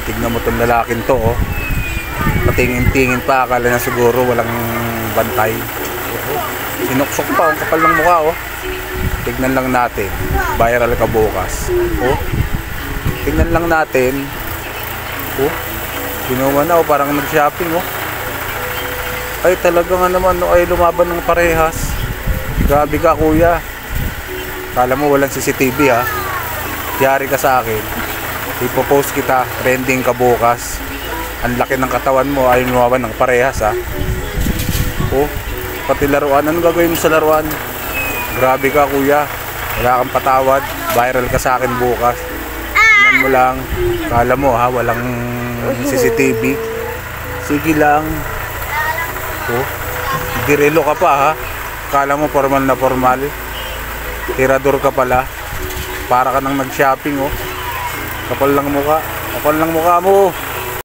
Tignan mo tong lalaking to, oh. Patingin-tingin pa, akala na siguro walang bantay. Sinuksok pa, ang kapal ng mukha, oh. Tignan lang natin, viral ka bukas. Oh. Tignan lang natin. Oh. Ginawa na, oh, parang nag-shopping, oh. Ay, talaga nga naman, oh, ay lumaban ng parehas. Grabe ka, kuya. Kala mo walang CCTV, ha. Yari ka sa akin. Ipopost kita, trending ka bukas. Ang laki ng katawan mo, ay lumaban ng parehas, ha. Oh, pati laruan. Ano gagawin mo sa laruan? Grabe ka, kuya. Wala kang patawad. Viral ka sa akin bukas. Tingnan mo lang. Kala mo, ha, walang CCTV. Sige lang. Oh, direlo ka pa, ha. Kala mo formal na formal. Tirador ka pala. Para ka nang nag-shopping, oh. Kapal lang mukha. Kapal lang mukha mo.